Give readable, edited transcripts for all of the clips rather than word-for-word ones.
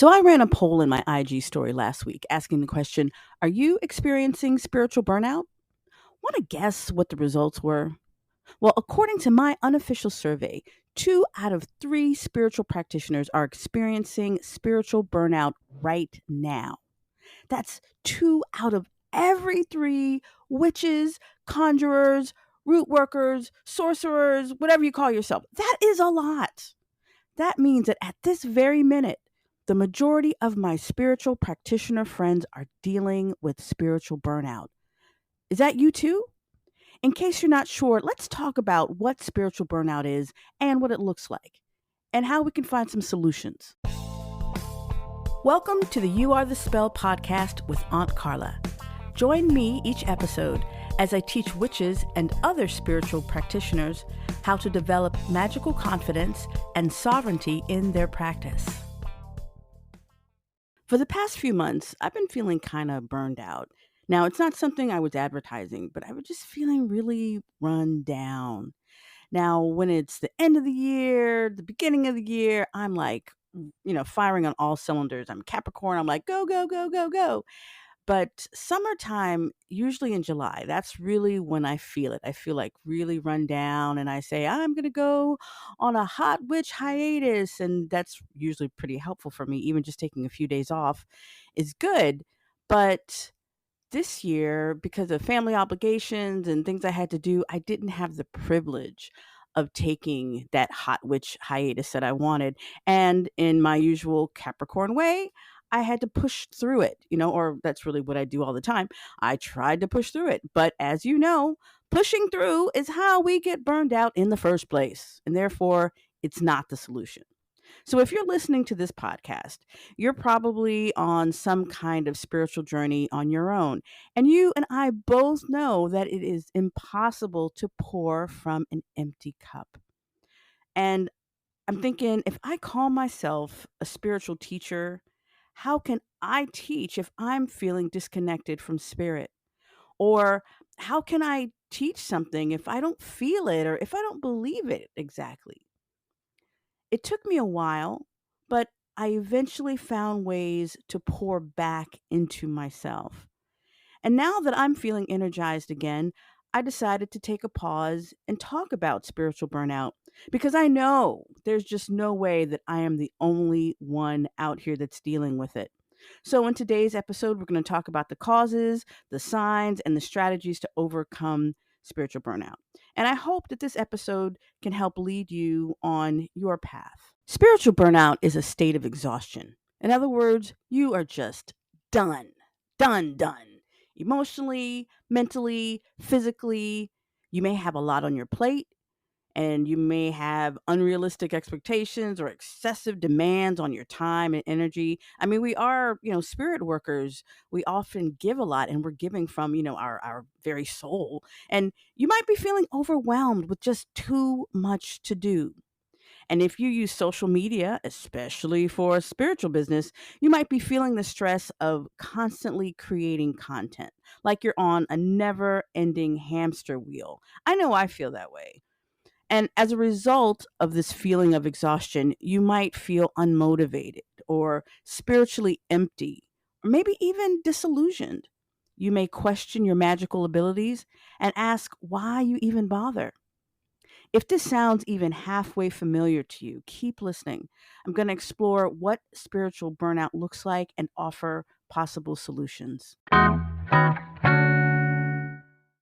So I ran a poll in my IG story last week asking the question, are you experiencing spiritual burnout? Want to guess what the results were? Well, according to my unofficial survey, 2 out of 3 spiritual practitioners are experiencing spiritual burnout right now. That's 2 out of every 3 witches, conjurers, root workers, sorcerers, whatever you call yourself. That is a lot. That means that at this very minute, the majority of my spiritual practitioner friends are dealing with spiritual burnout. Is that you too? In case you're not sure, let's talk about what spiritual burnout is and what it looks like, and how we can find some solutions. Welcome to the You Are the Spell podcast with Aunt Carla. Join me each episode as I teach witches and other spiritual practitioners how to develop magical confidence and sovereignty in their practice. For the past few months, I've been feeling kind of burned out. Now, it's not something I was advertising, but I was just feeling really run down. Now, when it's the end of the year, the beginning of the year, I'm like, firing on all cylinders. I'm Capricorn. I'm like, go, go, go, go, go. But summertime, usually in July, that's really when I feel it. I feel like really run down and I say, I'm going to go on a hot witch hiatus. And that's usually pretty helpful for me. Even just taking a few days off is good. But this year, because of family obligations and things I had to do, I didn't have the privilege of taking that hot witch hiatus that I wanted. And in my usual Capricorn way, I had to push through it, or that's really what I do all the time. I tried to push through it. But as you know, pushing through is how we get burned out in the first place. And therefore, it's not the solution. So if you're listening to this podcast, you're probably on some kind of spiritual journey on your own. And you and I both know that it is impossible to pour from an empty cup. And I'm thinking, if I call myself a spiritual teacher, how can I teach if I'm feeling disconnected from spirit? Or how can I teach something if I don't feel it or if I don't believe it exactly? It took me a while, but I eventually found ways to pour back into myself. And now that I'm feeling energized again, I decided to take a pause and talk about spiritual burnout because I know there's just no way that I am the only one out here that's dealing with it. So, in today's episode, we're going to talk about the causes, the signs, and the strategies to overcome spiritual burnout. And I hope that this episode can help lead you on your path. Spiritual burnout is a state of exhaustion. In other words, you are just done, done. Emotionally, mentally, physically, you may have a lot on your plate and you may have unrealistic expectations or excessive demands on your time and energy. I mean, we are, spirit workers. We often give a lot and we're giving from, our very soul. And you might be feeling overwhelmed with just too much to do. And if you use social media, especially for a spiritual business, you might be feeling the stress of constantly creating content, like you're on a never ending hamster wheel. I know I feel that way. And as a result of this feeling of exhaustion, you might feel unmotivated or spiritually empty, or maybe even disillusioned. You may question your magical abilities and ask why you even bother. If this sounds even halfway familiar to you, keep listening. I'm going to explore what spiritual burnout looks like and offer possible solutions.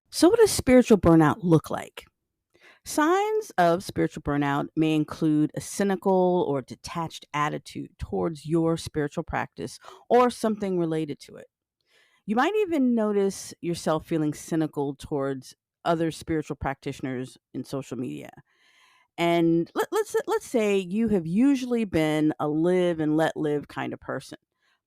So, what does spiritual burnout look like? Signs of spiritual burnout may include a cynical or detached attitude towards your spiritual practice or something related to it. You might even notice yourself feeling cynical towards other spiritual practitioners in social media. And let's say you have usually been a live and let live kind of person.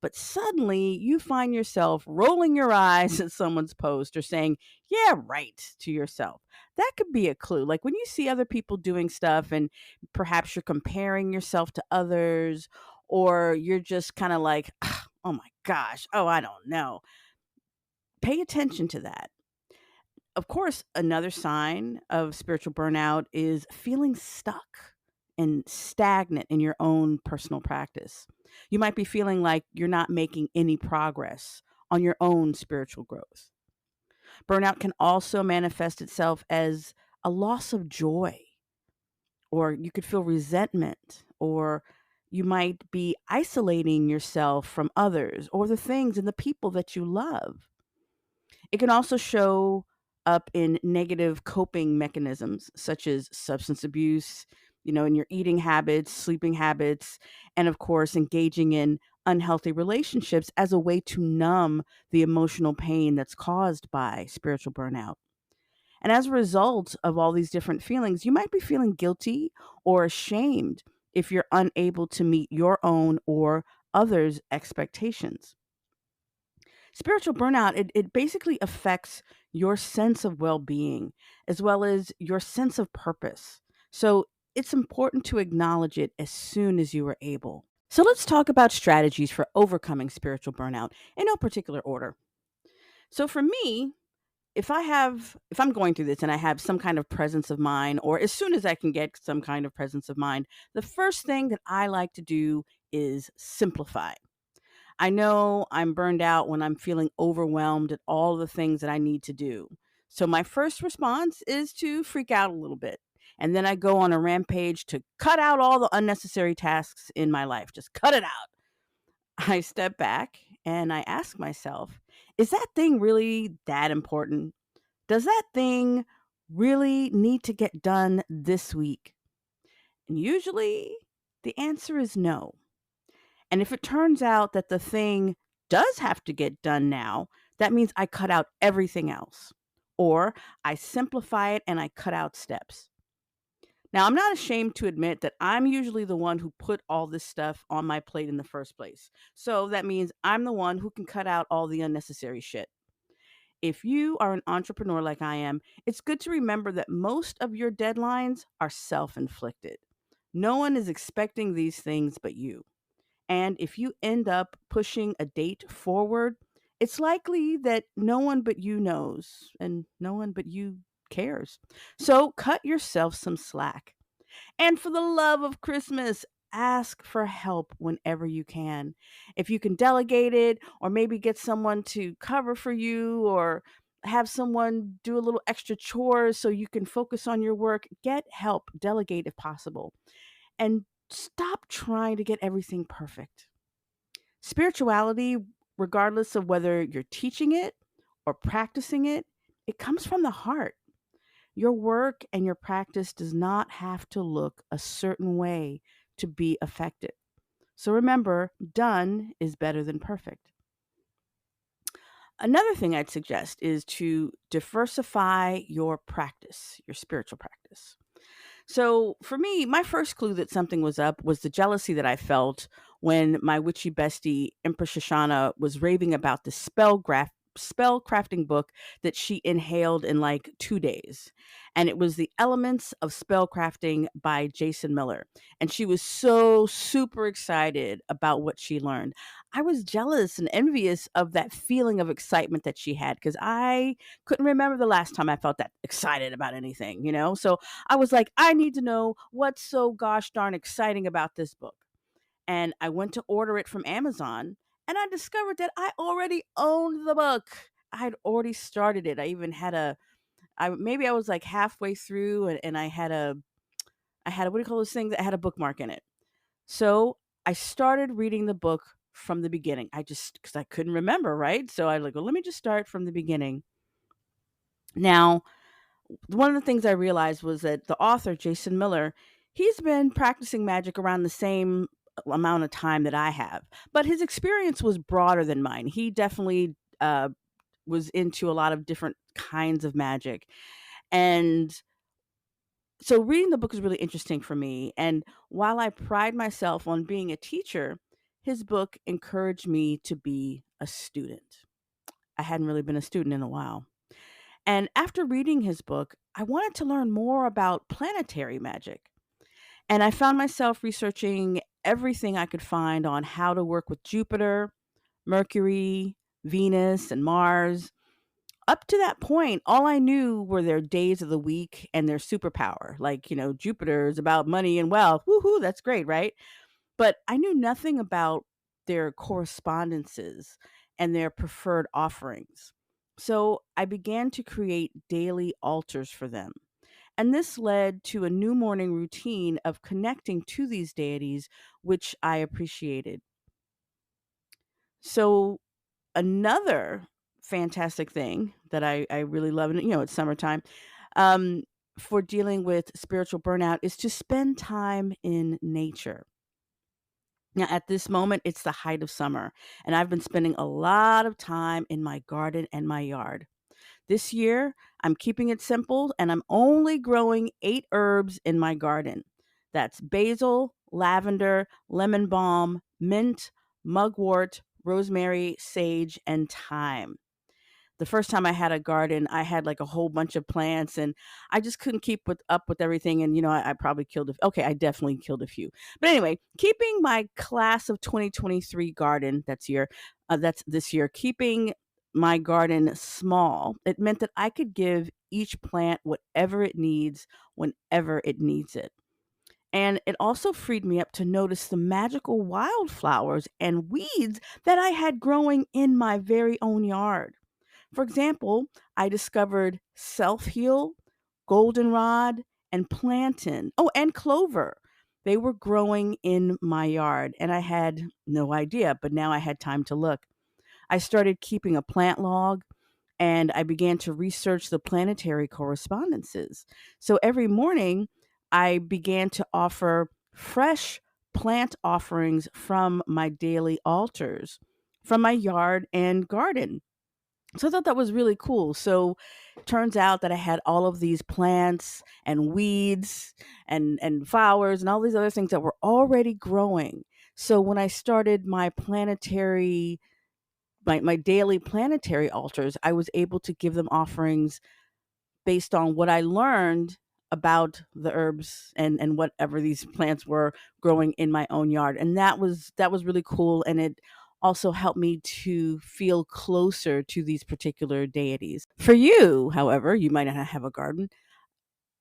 But suddenly you find yourself rolling your eyes at someone's post or saying, yeah, right, to yourself. That could be a clue. Like when you see other people doing stuff and perhaps you're comparing yourself to others, or you're just kind of like, oh my gosh, oh, I don't know. Pay attention to that. Of course, another sign of spiritual burnout is feeling stuck. and stagnant in your own personal practice. You might be feeling like you're not making any progress on your own spiritual growth. Burnout can also manifest itself as a loss of joy, or you could feel resentment, or you might be isolating yourself from others or the things and the people that you love. It can also show up in negative coping mechanisms such as substance abuse, in your eating habits, sleeping habits, and of course, engaging in unhealthy relationships as a way to numb the emotional pain that's caused by spiritual burnout. And as a result of all these different feelings, you might be feeling guilty or ashamed if you're unable to meet your own or others' expectations. Spiritual burnout, it basically affects your sense of well being as well as your sense of purpose. So it's important to acknowledge it as soon as you are able. So let's talk about strategies for overcoming spiritual burnout in no particular order. So for me, if I'm going through this and I have some kind of presence of mind, or as soon as I can get some kind of presence of mind, the first thing that I like to do is simplify. I know I'm burned out when I'm feeling overwhelmed at all the things that I need to do. So my first response is to freak out a little bit. And then I go on a rampage to cut out all the unnecessary tasks in my life. Just cut it out. I step back and I ask myself, is that thing really that important? Does that thing really need to get done this week? And usually the answer is no. And if it turns out that the thing does have to get done now, that means I cut out everything else. Or I simplify it and I cut out steps. Now, I'm not ashamed to admit that I'm usually the one who put all this stuff on my plate in the first place. So that means I'm the one who can cut out all the unnecessary shit. If you are an entrepreneur like I am, it's good to remember that most of your deadlines are self inflicted. No one is expecting these things but you. And if you end up pushing a date forward, it's likely that no one but you knows and no one but you cares. So cut yourself some slack. And for the love of Christmas, ask for help whenever you can. If you can delegate it, or maybe get someone to cover for you, or have someone do a little extra chores so you can focus on your work, get help, delegate if possible. And stop trying to get everything perfect. Spirituality, regardless of whether you're teaching it or practicing it, it comes from the heart. Your work and your practice does not have to look a certain way to be effective. So remember, done is better than perfect. Another thing I'd suggest is to diversify your practice, your spiritual practice. So for me, my first clue that something was up was the jealousy that I felt when my witchy bestie Empress Shoshana was raving about the spell crafting book that she inhaled in like 2 days. And it was The Elements of Spell Crafting by Jason Miller. And she was so super excited about what she learned. I was jealous and envious of that feeling of excitement that she had because I couldn't remember the last time I felt that excited about anything. So I was like, I need to know what's so gosh darn exciting about this book. And I went to order it from Amazon and I discovered that I already owned the book. I had already started it. I even had maybe I was like halfway through and I had what do you call those things? I had a bookmark in it. So I started reading the book from the beginning. Because I couldn't remember, right? So I like, well, let me just start from the beginning. Now, one of the things I realized was that the author, Jason Miller, he's been practicing magic around the same amount of time that I have, but his experience was broader than mine. He definitely was into a lot of different kinds of magic. And so reading the book is really interesting for me. And while I pride myself on being a teacher, his book encouraged me to be a student. I hadn't really been a student in a while. And after reading his book, I wanted to learn more about planetary magic. And I found myself researching everything I could find on how to work with Jupiter, Mercury, Venus, and Mars. Up to that point, all I knew were their days of the week and their superpower. Like, Jupiter is about money and wealth. Woohoo, that's great, right? But I knew nothing about their correspondences and their preferred offerings. So I began to create daily altars for them. And this led to a new morning routine of connecting to these deities, which I appreciated. So, another fantastic thing that I really love, and it's summertime, um, for dealing with spiritual burnout is to spend time in nature. Now, at this moment, it's the height of summer, and I've been spending a lot of time in my garden and my yard. This year, I'm keeping it simple and I'm only growing 8 herbs in my garden. That's basil, lavender, lemon balm, mint, mugwort, rosemary, sage, and thyme. The first time I had a garden, I had like a whole bunch of plants and I just couldn't up with everything. And, I probably okay, I definitely killed a few. But anyway, keeping my class of 2023 garden, that's this year, keeping my garden small, it meant that I could give each plant whatever it needs whenever it needs it. And it also freed me up to notice the magical wildflowers and weeds that I had growing in my very own yard. For example, I discovered self heal, goldenrod, and plantain. Oh, and clover. They were growing in my yard, and I had no idea, but now I had time to look. I started keeping a plant log and I began to research the planetary correspondences. So every morning, I began to offer fresh plant offerings from my daily altars, from my yard and garden. So I thought that was really cool. So turns out that I had all of these plants and weeds and flowers and all these other things that were already growing. So when I started my daily planetary altars, I was able to give them offerings based on what I learned about the herbs and whatever these plants were growing in my own yard. And that was really cool, and it also helped me to feel closer to these particular deities. For you, however, you might not have a garden.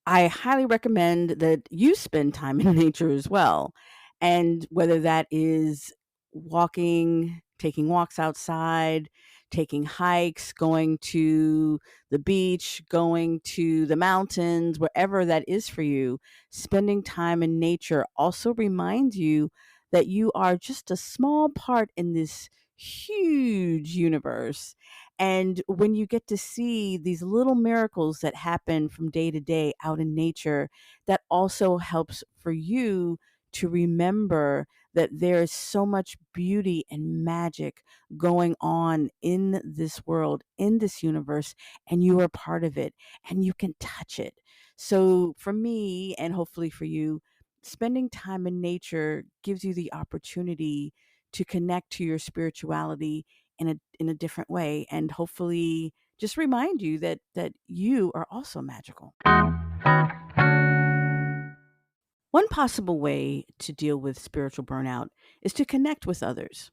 I highly recommend that you spend time in nature as well. And whether that is walking, taking walks outside, taking hikes, going to the beach, going to the mountains, wherever that is for you, spending time in nature also reminds you that you are just a small part in this huge universe. And when you get to see these little miracles that happen from day to day out in nature, that also helps for you to remember that there is so much beauty and magic going on in this world, in this universe, and you are part of it and you can touch it. So, for me, and hopefully for you, spending time in nature gives you the opportunity to connect to your spirituality in a different way, and hopefully just remind you that you are also magical. One possible way to deal with spiritual burnout is to connect with others.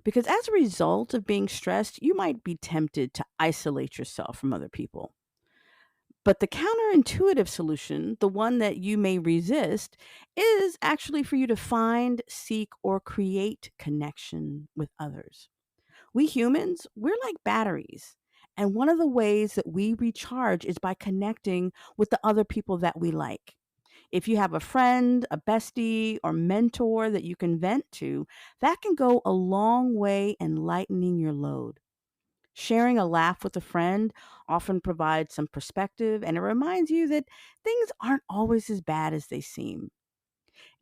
Because as a result of being stressed, you might be tempted to isolate yourself from other people. But the counterintuitive solution, the one that you may resist, is actually for you to find, seek, or create connection with others. We humans, we're like batteries. And one of the ways that we recharge is by connecting with the other people that we like. If you have a friend, a bestie, or mentor that you can vent to, that can go a long way in lightening your load. Sharing a laugh with a friend often provides some perspective and it reminds you that things aren't always as bad as they seem.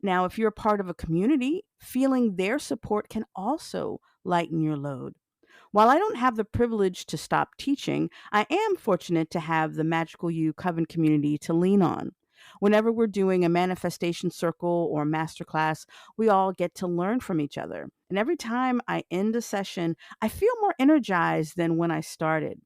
Now, if you're part of a community, feeling their support can also lighten your load. While I don't have the privilege to stop teaching, I am fortunate to have the Magical You Coven community to lean on. Whenever we're doing a manifestation circle or masterclass, we all get to learn from each other. And every time I end a session, I feel more energized than when I started.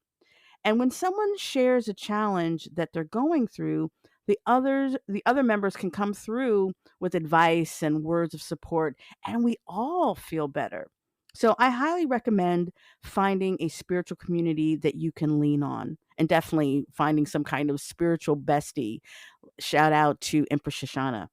And when someone shares a challenge that they're going through, the other members can come through with advice and words of support, and we all feel better. So I highly recommend finding a spiritual community that you can lean on, and definitely finding some kind of spiritual bestie. Shout out to Empress Shoshana.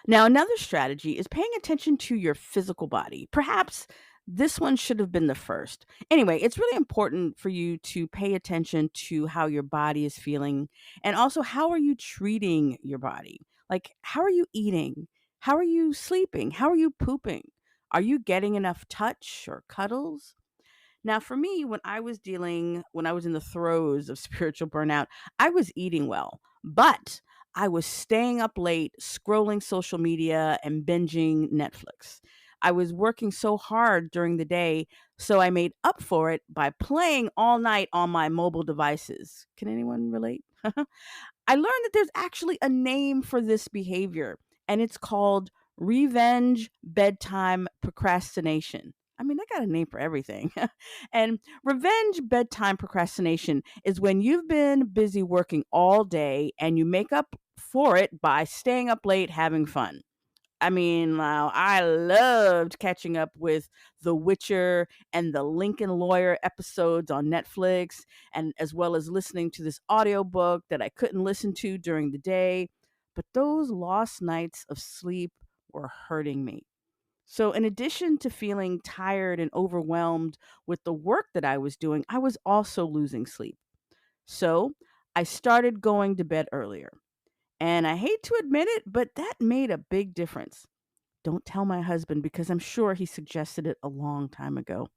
Now, another strategy is paying attention to your physical body. Perhaps this one should have been the first. Anyway, it's really important for you to pay attention to how your body is feeling, and also how are you treating your body? Like, how are you eating? How are you sleeping? How are you pooping? Are you getting enough touch or cuddles? Now, for me, when I was in the throes of spiritual burnout, I was eating well, but I was staying up late, scrolling social media and binging Netflix. I was working so hard during the day, so I made up for it by playing all night on my mobile devices. Can anyone relate? I learned that there's actually a name for this behavior, and it's called revenge bedtime procrastination. I mean, I got a name for everything. And revenge bedtime procrastination is when you've been busy working all day and you make up for it by staying up late having fun. I mean, wow, I loved catching up with The Witcher and the Lincoln Lawyer episodes on Netflix, and as well as listening to this audiobook that I couldn't listen to during the day. But those lost nights of sleep were hurting me. So, in addition to feeling tired and overwhelmed with the work that I was doing, I was also losing sleep. So, I started going to bed earlier. And I hate to admit it, but that made a big difference. Don't tell my husband because I'm sure he suggested it a long time ago.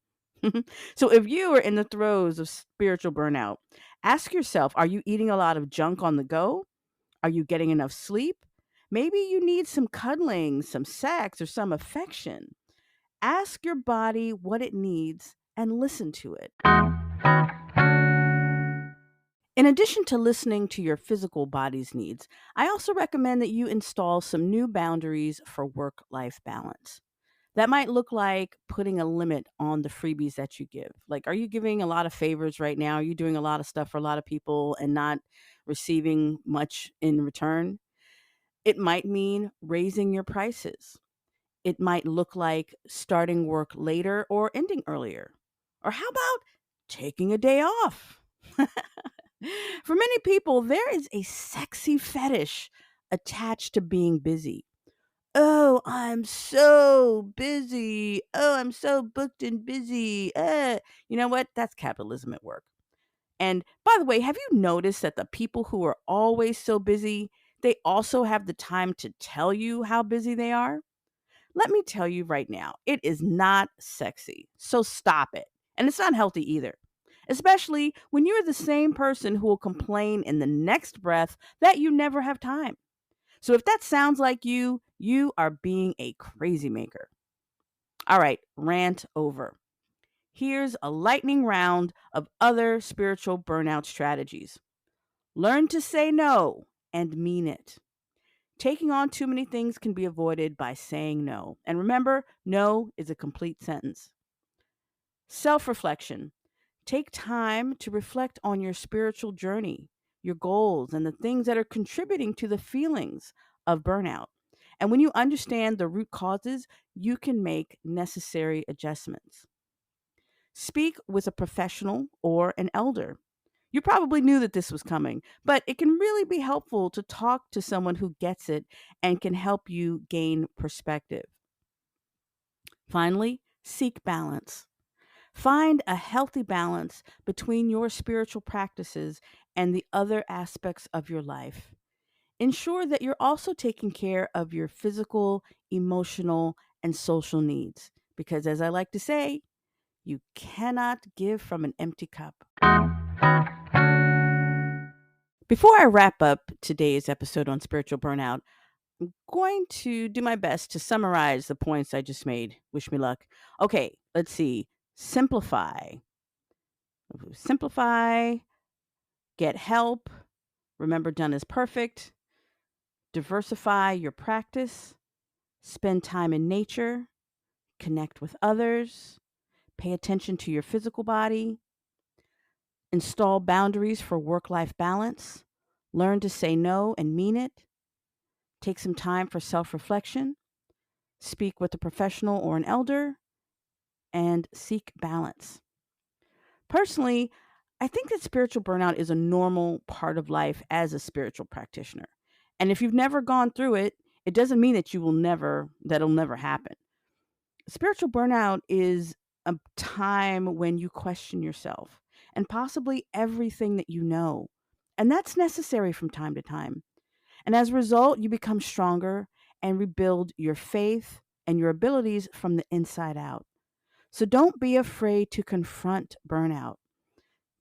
So, if you are in the throes of spiritual burnout, ask yourself, are you eating a lot of junk on the go? Are you getting enough sleep? Maybe you need some cuddling, some sex, or some affection. Ask your body what it needs and listen to it. In addition to listening to your physical body's needs, I also recommend that you install some new boundaries for work life balance. That might look like putting a limit on the freebies that you give. Like, are you giving a lot of favors right now? Are you doing a lot of stuff for a lot of people and not receiving much in return? It might mean raising your prices. It might look like starting work later or ending earlier. Or how about taking a day off? For many people, there is a sexy fetish attached to being busy. Oh, I'm so busy. Oh, I'm so booked and busy. You know what? That's capitalism at work. And by the way, have you noticed that the people who are always so busy, they also have the time to tell you how busy they are? Let me tell you right now, it is not sexy. So stop it. And it's not healthy either. Especially when you're the same person who will complain in the next breath that you never have time. So if that sounds like you are being a crazy maker. All right, rant over. Here's a lightning round of other spiritual burnout strategies. Learn to say no and mean it. Taking on too many things can be avoided by saying no. And remember, no is a complete sentence. Self reflection. Take time to reflect on your spiritual journey, your goals, and the things that are contributing to the feelings of burnout. And when you understand the root causes, you can make necessary adjustments. Speak with a professional or an elder. You probably knew that this was coming, but it can really be helpful to talk to someone who gets it and can help you gain perspective. Finally, seek balance. Find a healthy balance between your spiritual practices and the other aspects of your life. Ensure that you're also taking care of your physical, emotional, and social needs. Because, as I like to say, you cannot give from an empty cup. Before I wrap up today's episode on spiritual burnout, I'm going to do my best to summarize the points I just made. Wish me luck. Okay, let's see. Simplify. Simplify, get help. Remember, done is perfect. Diversify your practice. Spend time in nature. Connect with others. Pay attention to your physical body. Install boundaries for work life balance. Learn to say no and mean it. Take some time for self reflection. speak with a professional or an elder, and seek balance. Personally, I think that spiritual burnout is a normal part of life as a spiritual practitioner. And if you've never gone through it, it doesn't mean that that'll never happen. Spiritual burnout is a time when you question yourself and possibly everything that you know. And that's necessary from time to time. And as a result, you become stronger and rebuild your faith and your abilities from the inside out. So don't be afraid to confront burnout.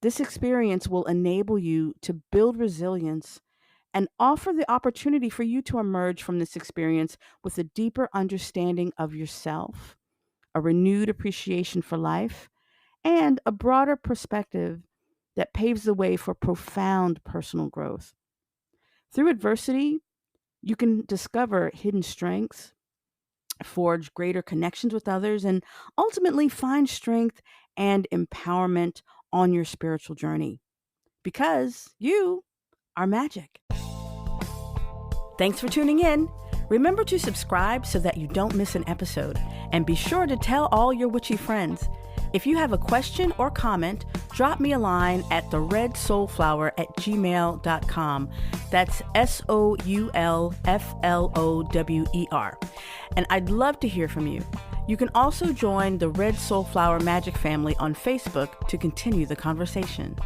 This experience will enable you to build resilience and offer the opportunity for you to emerge from this experience with a deeper understanding of yourself, a renewed appreciation for life, and a broader perspective that paves the way for profound personal growth. Through adversity, you can discover hidden strengths, forge greater connections with others, and ultimately find strength and empowerment on your spiritual journey because you are magic. Thanks for tuning in. Remember to subscribe so that you don't miss an episode, and be sure to tell all your witchy friends. If you have a question or comment, drop me a line at theredsoulflower@gmail.com. That's SOULFLOWER. And I'd love to hear from you. You can also join the Red Soul Flower Magic family on Facebook to continue the conversation.